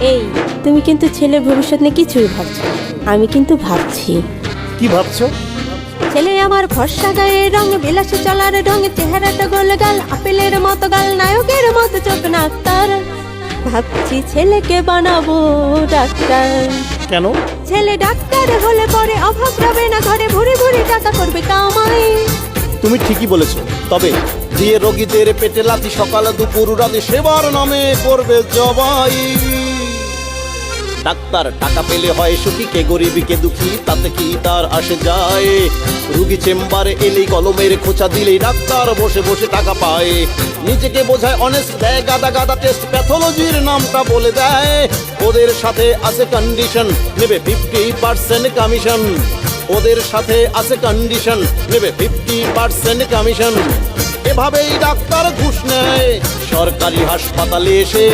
এই, তুমি কিন্তু ছেলের ভবিষ্যৎ নিয়ে কিছুই ভাবছো না। আমি কিন্তু ভাবছি। কি ভাবছো? ছেলে আমার ফর্সা গায়ে রং, বিলাসে চলার ঢং, চেহারাটা গোল গাল, আপেলের মতো গাল, নায়কের মতো চোখ নাক তার। ভাবছি ছেলেকে বানাবো ডাক্তার। কেন? ছেলে ডাক্তার হলে পরে অভাব রবে না ঘরে, ভুরি ভুরি টাকা করবে কামাই। তুমি ঠিকই বলেছো, তবে দিয়ে রোগীদের পেটে লাথি, সকালে দুপুর রাতে সেবার নামে করবে জবাই। ডাক্তার টাকা পেলে হয় সুখী, কে গরিবী কে দুঃখী তাতে কি তার আসে যায়। রুগী চেম্বারে এলেই কলমের খোঁচা দিলেই ডাক্তার বসে বসে টাকা পায়। নিজেকে বোঝায় অনেস্ট, দেয় গাদা গাদা টেস্ট, প্যাথোলজির নামটা বলে দেয়। ওদের সাথে আছে কন্ডিশন, নেবে 50% কমিশন। ওদের সাথে আছে কন্ডিশন, নেবে 50% কমিশন। এভাবেই ডাক্তার ঘুষ নেয় সরকারি হাসপাতালে এসে,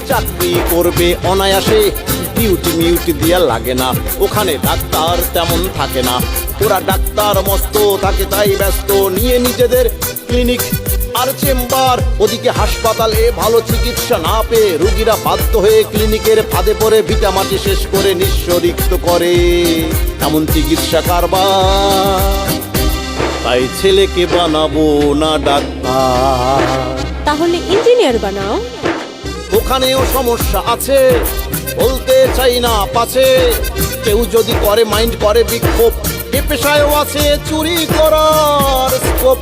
চাকরি করবে অনায়াসে। ডিউটি মিউটি দিয়া লাগে না, ওখানে ডাক্তার তেমন থাকে না। ওরা ডাক্তার মস্ত থাকে তাই ব্যস্ত, নিয়ে নিজেদের ক্লিনিক আর চেম্বার। ওদিকে হাসপাতালে ভালো চিকিৎসা না পেয়ে রুগীরা বাধ্য হয়ে ক্লিনিকের ফাঁদে পড়ে ভিটামাটি শেষ করে নিঃস্ব রিক্ত করে এমন চিকিৎসা কারবার। তাই ছেলেকে বানাবো না ডাক্তার, তাহলে ইঞ্জিনিয়ার বানাও। ওখানেও সমস্যা আছে, বলতে চাই না পাছে। কেউ যদি করে মাইন্ড করে বিক্ষোভ, এ পেশায়ও আছে চুরি করার স্কোপ।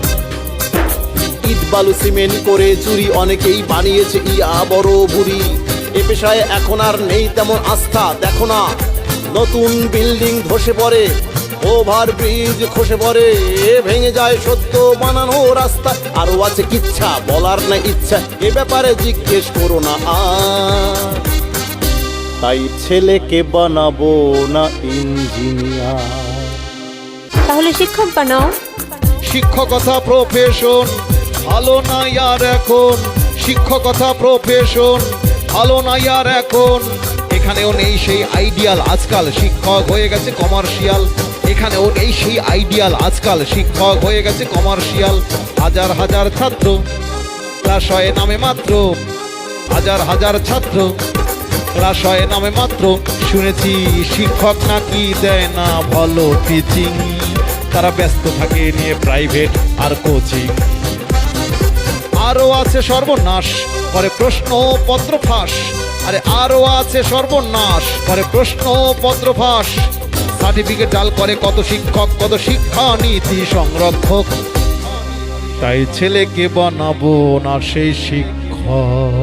ইট বালু সিমেন্ট করে চুরি অনেকেই বানিয়েছে ইয়া বড় বুড়ি। এ পেশায় এখন আর নেই তেমন আস্থা, দেখো না নতুন বিল্ডিং ধসে পড়ে, ওভার ব্রিজ খসে পড়ে, ভেঙে যায় সত্য বানানো রাস্তা। আরো আছে কিচ্ছা, বলার না ইচ্ছা, এ ব্যাপারে জিজ্ঞেস করো না আর। তাই ছেলেকে বানাবো না ইঞ্জিনিয়ার। তাহলে শিক্ষক বানাও। শিক্ষকতা প্রফেশন ভালো না আর এখন, শিক্ষকতা প্রফেশন ভালো না আর এখন। এখানেও নেই সেই আইডিয়াল, আজকাল শিক্ষক হয়ে গেছে কমার্শিয়াল। এখানেও নেই সেই আইডিয়াল, আজকাল শিক্ষক হয়ে গেছে কমার্শিয়াল। হাজার হাজার ছাত্র ক্লাস হয় নামে মাত্র, হাজার হাজার ছাত্র ক্লাস হয় নামে মাত্র। শুনেছি শিক্ষক নাকি দেয় না ভালো টিচিং, তারা ব্যস্ত থাকে নিয়ে প্রাইভেট আর কোচিং। আরো আছে সর্বনাশ করে প্রশ্নপত্র ফাঁস, আরে আরো আছে সর্বনাশ করে প্রশ্নপত্র ফাঁস। সার্টিফিকেট জাল করে কত শিক্ষক, কত শিক্ষা নীতি সংরক্ষক। তাই ছেলেকে বানাবো না সেই শিক্ষক।